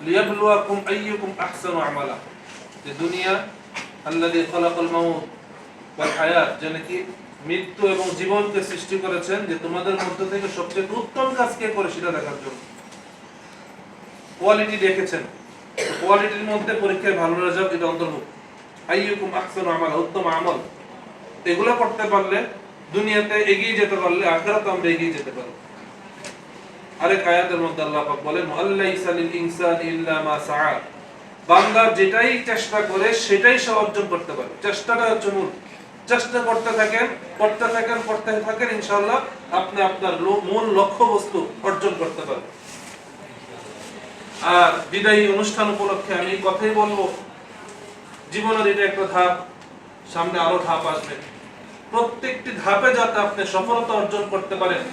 লিয়াবলুয়াকুম আইয়ুকুম আহসানু আমালা। যে দুনিয়া আল্লাযী খালাকাল মাউত ওয়াল হায়াত, যে নাকি মৃত্যু এবং জীবনকে সৃষ্টি করেছেন, যে তোমাদের মধ্য থেকে সবচেয়ে উত্তম কাজ কে করে সেটা দেখার জন্য। কোয়ালিটি দেখেছেন, কোয়ালিটির মধ্যে পরীক্ষায় ভালো রেজাল্ট এটা অন্তর্ভুক্ত। আইয়ুকুম আহসানু আমালা, উত্তম আমল, এগুলো করতে পারলে দুনিয়াতে এগিয়ে যেতে পারলে আখিরাতে আমরা এগিয়ে যেতে পারব। আরেক আয়াতের মধ্যে আল্লাহ পাক বলেন আল্লাইসা লিল ইনসানি ইল্লা মা সাআ, বান্দা যেটাই চেষ্টা করে সেটাই সে অর্জন করতে পারে। চেষ্টাটা হচ্ছে মূল। চেষ্টা করতে থাকেন ইনশাআল্লাহ আপনি আপনার মূল লক্ষ্য বস্তু অর্জন করতে পারবেন। আর বিদায়ী অনুষ্ঠান উপলক্ষে আমি এই কথাই বলবো, জীবনের এটা একটা ধাপ, সামনে আরো ধাপ আসবে। প্রত্যেকটি ধাপে যাতে আপনি সফলতা অর্জন করতে পারেন,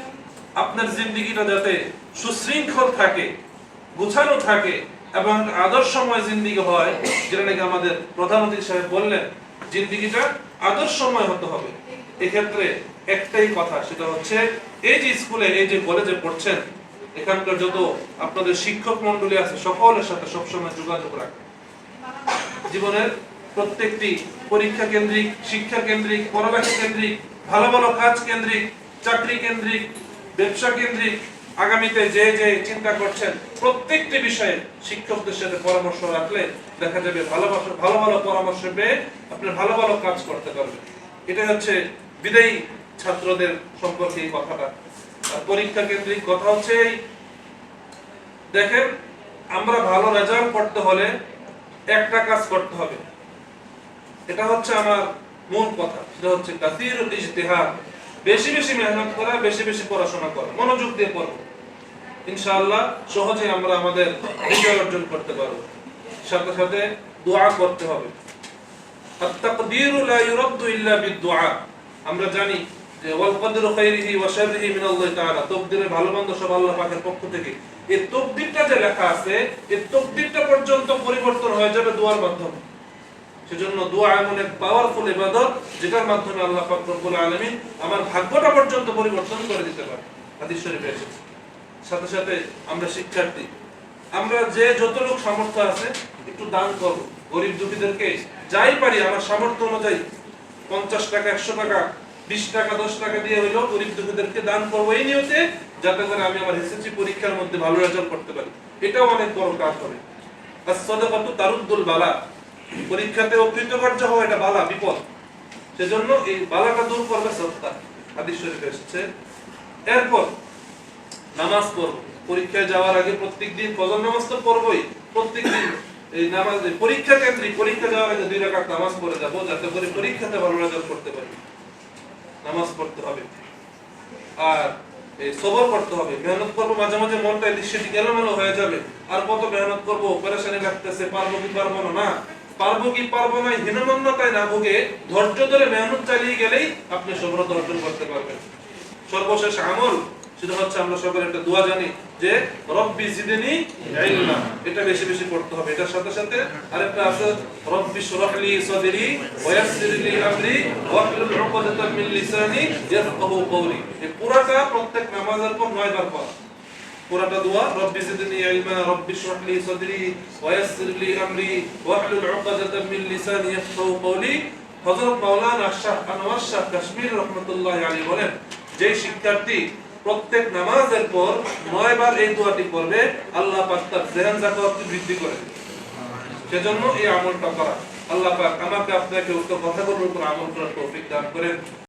আপনার জিন্দেগিটা যাতে সুশৃঙ্খল থাকে, গুছানো থাকে এবং আদর্শময় জিন্দেগি হয়, যেটা নাকি আমাদের প্রধানমন্ত্রী সাহেব বললেন, জিন্দেগিটা আদর্শময় হতে হবে। এক্ষেত্রে একটাই কথা, সেটা হচ্ছে এই যে স্কুলে, এই যে কলেজে পড়ছেন, এখানকার যত আপনাদের শিক্ষক মন্ডলী আছে সকলের সাথে সবসময় যোগাযোগ রাখবেন। জীবনের প্রত্যেকটি পরীক্ষা কেন্দ্রিক, শিক্ষা কেন্দ্রিক, পড়ালেখা কেন্দ্রিক, ভালো ভালো কাজ কেন্দ্রিক, চাকরি কেন্দ্রিক, ব্যবসা কেন্দ্রিক, আগামীতে যে যে চিন্তা করছেন প্রত্যেকটি বিষয়ে শিক্ষকদের সাথে পরামর্শ রাখলে দেখা যাবে ভালো ভালো পরামর্শ পেয়ে আপনি ভালো ভালো কাজ করতে পারবেন। এটা হচ্ছে বিদায়ী ছাত্রদের সম্পর্কে এই কথাটা। আর পরীক্ষা কেন্দ্রিক কথা হচ্ছে দেখেন, আমরা ভালো রেজাল্ট করতে হলে একটা কাজ করতে হবে, এটা হচ্ছে আমার মূল কথা, সেটা হচ্ছে কাসীরুল ইজতিহাদ, বেশি বেশি মেহনত করা, বেশি বেশি পড়াশোনা করা, মনোযোগ দিয়ে পড়ব। ইনশাআল্লাহ সহজে আমরা আমাদের বিজয় অর্জন করতে পারব। সাথে সাথে দোয়া করতে হবে। আত-তাকদীরু লা ইউরাদ্দু ইল্লা বিদ-দুআ। আমরা জানি যে ওয়াল কদরু খাইরিহি ওয়া শাররিহি মিনাল্লাহি তাআলা, তাকদীরের ভালো মন্দ সব আল্লাহ পাকের পক্ষ থেকে। এই তাকদীরটা যে লেখা আছে, এই তাকদীরটা পর্যন্ত পরিবর্তন হয়ে যাবে দোয়ার মাধ্যমে। সেজন্য দোয়া এমন এক পাওয়ারফুল ইবাদত, যেটার মাধ্যমে আল্লাহ পাক রব্বুল আলামিন আমার ভাগ্যটা পর্যন্ত পরিবর্তন করে দিতে পারে। হাদিস শরীফে এসেছে। সাথে সাথে আমরা শিক্ষার্থী, আমরা যে যতটুকু সামর্থ্য আছে একটু দান করব, গরিব দুঃখীদেরকে যাই পারি আমার সামর্থ্য অনুযায়ী 50 টাকা, 100 টাকা, 20 টাকা, 10 টাকা দিয়ে হইলেও গরিব দুঃখীদেরকে দান করবো, এই নিয়তে যাতে করে আমি আমার এসএসসি পরীক্ষার মধ্যে ভালো রেজাল্ট করতে পারি। এটাও অনেক বড় কাজ হবে। as-সাদাকাতু তারুদ্দুল বালা, পরীক্ষাতে অকৃতকার্য হওয়া এটা বালা, বিপদ। সেজন্য এই বালাটা দূর করবে সদকা, হাদিস শরীফে এসেছে। এরপর নামাজ পড়ব, পরীক্ষায় যাওয়ার আগে প্রত্যেকদিন ফজর নামাজ তো পড়বই, প্রত্যেকদিন এই নামাজ পরীক্ষা কেন্দ্রিক, পরীক্ষা যাওয়ার আগে 2 রাকাত নামাজ পড়ে যাব, যাতে করে পরীক্ষাতে ভালো রেজাল্ট করতে পারি। নামাজ পড়তে হবে আর এই সবর করতে হবে, মেহনত করব। মাঝে মাঝে মনটা সেদিকে এলোমেলো হয়ে যাবে, আর কত মেহনত করব, পেরেশানি লাগতেছে, পারবো কি পারবো না, না পারবো কি পারবো না হীনমন্যতায় না ভুগে ধৈর্য ধরে মেহনত চালিয়ে গেলেই আপনি সফলতা অর্জন করতে পারবেন। সর্বশেষ আমল সেটা হচ্ছে আমরা সকলে একটা দোয়া জানি যে রব্বি জিদনি ইলমা, এটা বেশি বেশি পড়তে হবে। এটার সাথে সাথে আরেকটা আছে রব্বি শরহ লি সাদরি ওয়া ইয়াসসির লি আমরি ওয়াহলুল উকদাতাম মিন লিসানি ইয়াফকাহু কওলি। এই পুরোটা প্রত্যেক নামাজের পর 9 বার পড়া, পুরোটা দোয়া রব্বি জিদনি ইলমা, রব্বি শরহ লি সাদরি ওয়া ইয়াসসির লি আমরি ওয়াহলুল উকদাতাম মিন লিসানি ইয়াফকাহু কওলি। হযরত মাওলানা শাহ আনোয়ার শাহ কাশ্মীর রাহমাতুল্লাহি আলাইহি বলেন, যে শিক্ষার্থী প্রত্যেক নামাজের পর 9 বার এই দোয়াটি পড়বে, আল্লাহ পাক তার জেহেন জাকাতকে বৃদ্ধি করে দেবে। সেজন্য এই আমলটা করা। আল্লাহ পাক আমাকে আপনাকে উক্ত কথাগুলোর উপর আমল করার তৌফিক দান করেন।